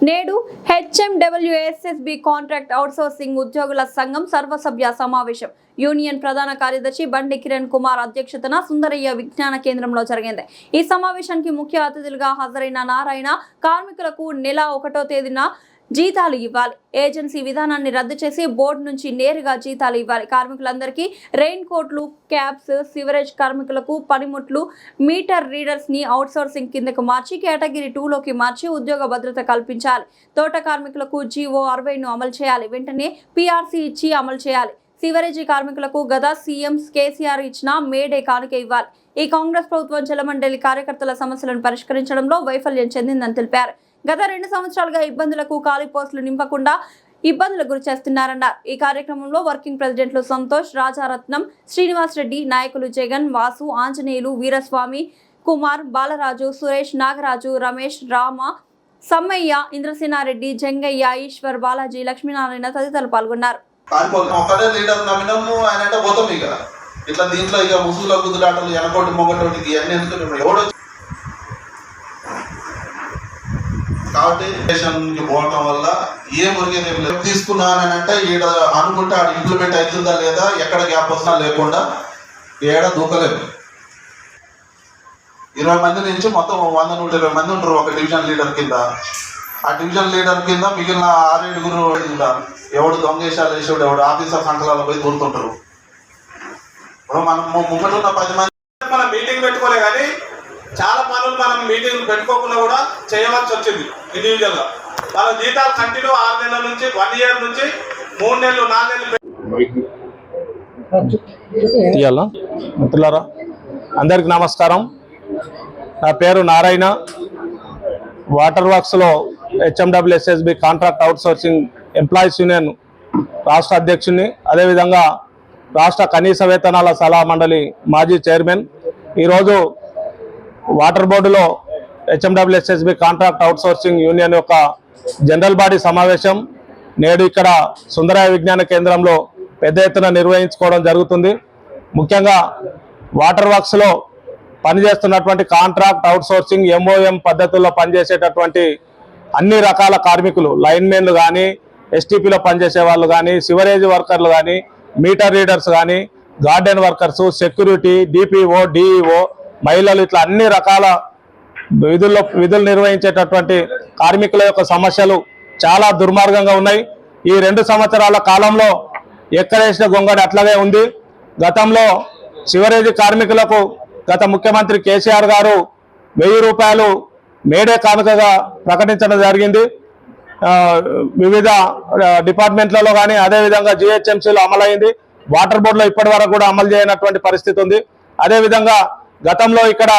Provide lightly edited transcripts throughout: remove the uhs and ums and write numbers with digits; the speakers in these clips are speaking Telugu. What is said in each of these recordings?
నేడు హెచ్ఎండబ్ల్యూఎస్ఎస్బి కాంట్రాక్ట్ అవుట్సోర్సింగ్ ఉద్యోగుల సంఘం సర్వసభ్య సమావేశం యూనియన్ ప్రధాన కార్యదర్శి బండి కిరణ్ కుమార్ అధ్యక్షతన సుందరయ్య విజ్ఞాన కేంద్రంలో జరిగింది। ఈ సమావేశానికి ముఖ్య అతిథులుగా హాజరైన నారాయణ కార్మికులకు నెల 1వ తేదీన జీతాలు ఇవ్వాలి, ఏజెన్సీ విధానాన్ని రద్దు చేసి బోర్డు నుంచి నేరుగా జీతాలు ఇవ్వాలి, కార్మికులందరికీ రెయిన్ కోట్లు, క్యాప్స్, సివరేజ్ కార్మికులకు పనిముట్లు, మీటర్ రీడర్స్ ని అవుట్సోర్సింగ్ కిందకు మార్చి కేటగిరీ 2లోకి మార్చి ఉద్యోగ భద్రత కల్పించాలి, తోట కార్మికులకు జీవో 60ను అమలు చేయాలి, వెంటనే పీఆర్సీ ఇచ్చి అమలు చేయాలి, సివరేజీ కార్మికులకు గత సీఎం కేసీఆర్ ఇచ్చిన మేడే కానుక ఇవ్వాలి। ఈ కాంగ్రెస్ ప్రభుత్వం జలమండలి కార్యకర్తల సమస్యలను పరిష్కరించడంలో వైఫల్యం చెందిందని తెలిపారు। గత 2 సంవత్సరాలుగా ఇబ్బందులకు ఖాళీ పోస్టులు నింపకుండా ఇబ్బందులకు గురి చేస్తున్నారన్నారు। ఈ కార్యక్రమంలో వర్కింగ్ ప్రెసిడెంట్లు సంతోష్, రాజారత్నం, శ్రీనివాస్ రెడ్డి, నాయకులు జగన్, వాసు, ఆంజనేయులు, వీరస్వామి, కుమార్, బాలరాజు, సురేష్, నాగరాజు, రమేష్, రామ, సమ్మయ్య, ఇంద్రసేనారెడ్డి, జంగయ్య, ఈశ్వర్, బాలాజీ, లక్ష్మీనారాయణ తదితరులు పాల్గొన్నారు। ఇట్లా దీంట్లో ఇక ముసుగుల గుద్దులాటలు ఎనకోటి మొగటోటికి ఇవన్నీ ఎందుకు ఎవడో కాబట్టి స్టేషన్కి పోవటం వల్ల ఏ మురిగేది తీసుకున్నానంటే ఈడ అనుకుంటే ఆడ ఇంప్లిమెంట్ అవుతుందా లేదా, ఎక్కడ గ్యాప్ వస్తుందా లేకుండా ఏడ దూకలేదు। 20 మంది నుంచి మొత్తం 100-120 మంది ఉంటారు ఒక డివిజన్ లీడర్ కింద। ఆ డివిజన్ లీడర్ కింద మిగిలిన 6-7 ఎవడు దొంగేశాలు వేసేవాడు, ఎవడు ఆఫీసర్ సంకలాలు పోయి దూరుతుంటారు। ఇప్పుడు మనం ముంగట ఉన్న 10 మంది మనం మీటింగ్ పెట్టుకోలే కానీ చాలా పనులు మనం మీటింగ్ పెట్టుకోకుండా కూడా చేయవలసి వచ్చింది ఇండివిజువల్ గా। వాళ్ళ జీతాలు కంటిన్యూ 6 నెలల నుంచి 1 ఇయర్ నుంచి 3 నెలలు 4 నెలలు। మిత్రులారా అందరికి నమస్కారం। నా పేరు నారాయణ, వాటర్ వర్క్స్లో HMWSSB contract outsourcing employees union రాష్ట్ర అధ్యక్షుని, అదేవిధంగా రాష్ట్ర కనీస వేతనాల సలహా మండలి మాజీ చైర్మన్। ఈరోజు వాటర్ బోర్డులో హెచ్ఎండబ్ల్యూఎస్ఎస్బి కాంట్రాక్ట్ అవుట్సోర్సింగ్ యూనియన్ యొక్క జనరల్ బాడీ సమావేశం నేడు ఇక్కడ సుందరయ్య విజ్ఞాన కేంద్రంలో పెద్ద ఎత్తున నిర్వహించుకోవడం జరుగుతుంది। ముఖ్యంగా వాటర్ వర్క్స్లో పనిచేస్తున్నటువంటి కాంట్రాక్ట్ అవుట్సోర్సింగ్ ఎంఓఎం పద్ధతుల్లో పనిచేసేటటువంటి అన్ని రకాల కార్మికులు, లైన్మెన్లు కానీ, ఎస్టీపీలో పనిచేసే వాళ్ళు కానీ, సివరేజ్ వర్కర్లు కానీ, మీటర్ రీడర్స్ కానీ, garden workers, security, DPO, DEO, మహిళలు, ఇట్లా అన్ని రకాల విధులు నిర్వహించేటటువంటి కార్మికుల యొక్క సమస్యలు చాలా దుర్మార్గంగా ఉన్నాయి। ఈ 2 సంవత్సరాల కాలంలో ఎక్కడేసిన గొంగడి అట్లాగే ఉంది। గతంలో సివరేజీ కార్మికులకు గత ముఖ్యమంత్రి కేసీఆర్ గారు 1000 రూపాయలు మేడే కానుకగా ప్రకటించడం జరిగింది। వివిధ డిపార్ట్మెంట్లలో కానీ అదేవిధంగా జిహెచ్ఎంసీలో అమలైంది। వాటర్ బోర్డులో ఇప్పటి వరకు కూడా అమలు చేయనటువంటి పరిస్థితి ఉంది। అదేవిధంగా గతంలో ఇక్కడ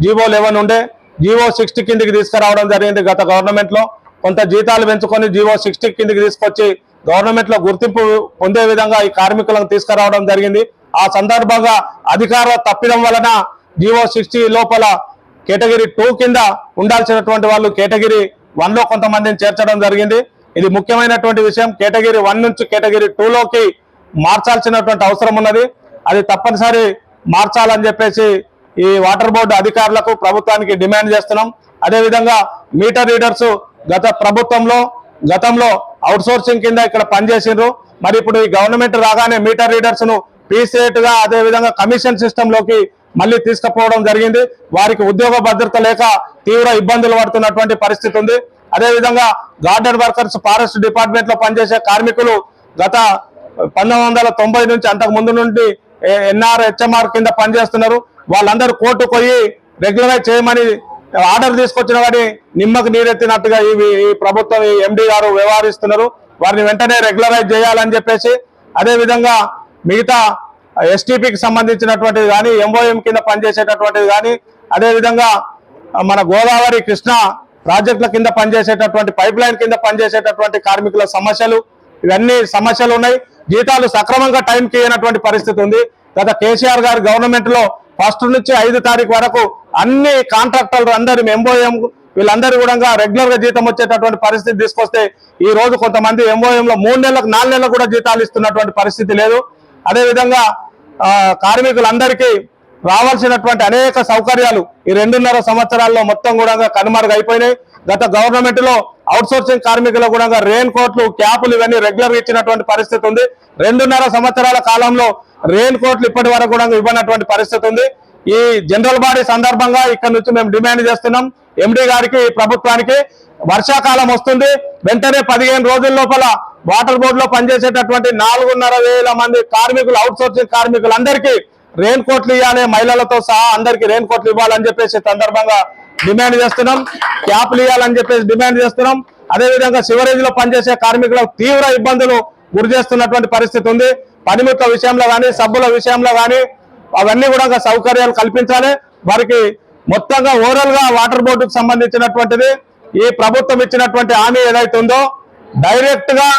జీవో 11 ఉండే, జీవో 60 కిందికి తీసుకురావడం జరిగింది। గత గవర్నమెంట్లో కొంత జీతాలు పెంచుకొని జీవో 60 కిందికి తీసుకొచ్చి గవర్నమెంట్లో గుర్తింపు పొందే విధంగా ఈ కార్మికులను తీసుకురావడం జరిగింది। ఆ సందర్భంగా అధికార తప్పిదం వలన జీవో 60 లోపల కేటగిరీ 2 కింద ఉండాల్సినటువంటి వాళ్ళు కేటగిరీ 1లో కొంతమందిని చేర్చడం జరిగింది। ఇది ముఖ్యమైనటువంటి విషయం। కేటగిరీ 1 నుంచి కేటగిరీ 2లోకి మార్చాల్సినటువంటి అవసరం ఉన్నది। అది తప్పనిసరి మార్చాలని చెప్పేసి ఈ వాటర్ బోర్డు అధికారులకు, ప్రభుత్వానికి డిమాండ్ చేస్తున్నాం। అదేవిధంగా మీటర్ రీడర్స్ గతంలో అవుట్సోర్సింగ్ కింద ఇక్కడ పనిచేసిండ్రు, మరి ఇప్పుడు ఈ గవర్నమెంట్ రాగానే మీటర్ రీడర్స్ ను పీసేట్ గా అదేవిధంగా కమిషన్ సిస్టమ్ లోకి మళ్ళీ తీసుకుపోవడం జరిగింది। వారికి ఉద్యోగ భద్రత లేక తీవ్ర ఇబ్బందులు పడుతున్నటువంటి పరిస్థితి ఉంది। అదేవిధంగా గార్డెన్ వర్కర్స్, ఫారెస్ట్ డిపార్ట్మెంట్ లో పనిచేసే కార్మికులు గత 1990 నుంచి అంతకు ముందు నుండి హెచ్ఎంఆర్ కింద పనిచేస్తున్నారు। వాళ్ళందరూ కోర్టు పోయి రెగ్యులరైజ్ చేయమని ఆర్డర్ తీసుకొచ్చిన వాడిని నిమ్మకు నీరెత్తినట్టుగా ఈ ప్రభుత్వం, ఈ ఎండి గారు వ్యవహరిస్తున్నారు। వారిని వెంటనే రెగ్యులరైజ్ చేయాలని చెప్పేసి, అదేవిధంగా మిగతా ఎస్టీపీకి సంబంధించినటువంటిది కానీ, ఎంఓఎం కింద పనిచేసేటటువంటిది కానీ, అదేవిధంగా మన గోదావరి, కృష్ణ ప్రాజెక్టుల కింద పనిచేసేటటువంటి, పైప్ లైన్ కింద పనిచేసేటటువంటి కార్మికుల సమస్యలు, ఇవన్నీ సమస్యలు ఉన్నాయి। జీతాలు సక్రమంగా టైంకి ఇవ్వనటువంటి పరిస్థితి ఉంది। గత కేసీఆర్ గారి గవర్నమెంట్ లో 1 నుంచి 5 తారీఖు వరకు అన్ని కాంట్రాక్టర్లు అందరూ ఎంఓఎం వీళ్ళందరూ కూడా రెగ్యులర్ గా జీతం వచ్చేటటువంటి పరిస్థితి తీసుకొస్తే ఈ రోజు కొంతమంది ఎంఓఎం లో 3 నెలలకు 4 నెలలకు కూడా జీతాలు ఇస్తున్నటువంటి పరిస్థితి లేదు। అదేవిధంగా కార్మికులందరికీ రావాల్సినటువంటి అనేక సౌకర్యాలు ఈ 2.5 సంవత్సరాల్లో మొత్తం కూడా కనుమరుగైపోయినాయి। గత గవర్నమెంట్ లో అవుట్ సోర్సింగ్ కార్మికులకు కూడా రెయిన్ కోట్లు, క్యాపులు ఇవన్నీ రెగ్యులర్ గా ఇచ్చినటువంటి పరిస్థితి ఉంది. 2.5 సంవత్సరాల కాలంలో రెయిన్ కోట్లు ఇప్పటి వరకు కూడా ఇవ్వనటువంటి పరిస్థితి ఉంది. ఈ జనరల్ బాడీ సందర్భంగా ఇక్కడ నుంచి మేము డిమాండ్ చేస్తున్నాం ఎండి గారికి, ప్రభుత్వానికి. వర్షాకాలం వస్తుంది, వెంటనే 15 రోజుల లోపల వాటర్ బోర్డు లో పనిచేసేటటువంటి 4,500 మంది కార్మికులు, అవుట్ సోర్సింగ్ కార్మికులందరికీ రెయిన్ కోట్లు ఇవ్వాలి, మహిళలతో సహా అందరికీ రెయిన్ కోట్లు ఇవ్వాలని చెప్పేసి సందర్భంగా డిమాండ్ చేస్తున్నాం. క్యాప్లు ఇవ్వాలని చెప్పేసి డిమాండ్ చేస్తున్నాం. అదేవిధంగా సివరేజ్ లో పనిచేసే కార్మికులకు తీవ్ర ఇబ్బందులు గురి చేస్తున్నటువంటి పరిస్థితి ఉంది. పనిముట్ల విషయంలో కానీ, సబ్బుల విషయంలో కానీ అవన్నీ కూడా సౌకర్యాలు కల్పించాలి. వారికి మొత్తంగా ఓవరాల్ గా వాటర్ బోర్డుకు సంబంధించినటువంటిది ఈ ప్రభుత్వం ఇచ్చినటువంటి హామీ ఏదైతే ఉందో డైరెక్ట్ గా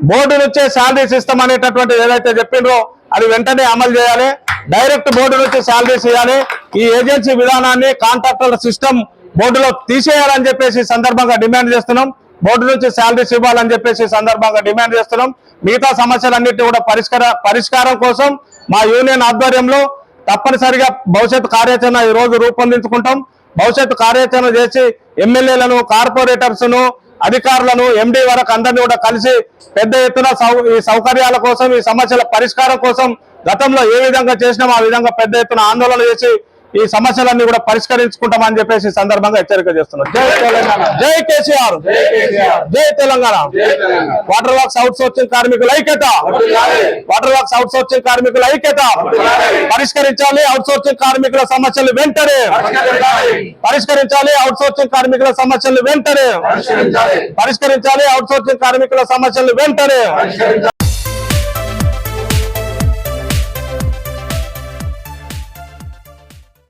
బోర్డు నుంచే శాలరీస్ ఇస్తాం అనేటటువంటిది ఏదైతే చెప్పిండ్రో అది వెంటనే అమలు చేయాలి. డైరెక్ట్ బోర్డు నుంచి శాలరీస్ ఇవ్వాలి. ఈ ఏజెన్సీ విధానాన్ని, కాంట్రాక్టర్ సిస్టమ్ బోర్డులో తీసేయాలని చెప్పేసి సందర్భంగా డిమాండ్ చేస్తున్నాం. బోర్డు నుంచి శాలరీస్ ఇవ్వాలని చెప్పేసి సందర్భంగా డిమాండ్ చేస్తున్నాం. మిగతా సమస్యలన్నింటినీ కూడా పరిష్కారం కోసం మా యూనియన్ ఆధ్వర్యంలో తప్పనిసరిగా భవిష్యత్ కార్యాచరణ ఈ రోజు రూపొందించుకుంటాం. భవిష్యత్తు కార్యాచరణ చేసి ఎమ్మెల్యేలను, కార్పొరేటర్స్ ను, అధికారులను, ఎండి వరకు అందరినీ కూడా కలిసి పెద్ద ఎత్తున ఈ సౌకర్యాల కోసం, ఈ సమస్యల పరిష్కారం కోసం గతంలో ఏ విధంగా చేసినామో ఆ విధంగా పెద్ద ఎత్తున ఆందోళన చేసి ఈ సమస్యలన్నీ కూడా పరిష్కరించుకుంటామని చెప్పేసి సందర్భంగా హెచ్చరిక చేస్తున్నాం. జై తెలంగాణ, జై కేసీఆర్, జై Telangana. Water works out sourcing కార్మికుల ఐక్యత, వాటర్ వర్క్స్ అవుట్ సోర్సింగ్ కార్మికుల ఐక్యత. పరిష్కరించాలి అవుట్ సోర్సింగ్ కార్మికుల సమస్యలు వెంటనే, పరిష్కరించాలి అవుట్ సోర్సింగ్ కార్మికుల సమస్యలు వెంటనే, పరిష్కరించాలి అవుట్ సోర్సింగ్ కార్మికుల సమస్యలు వెంటనే.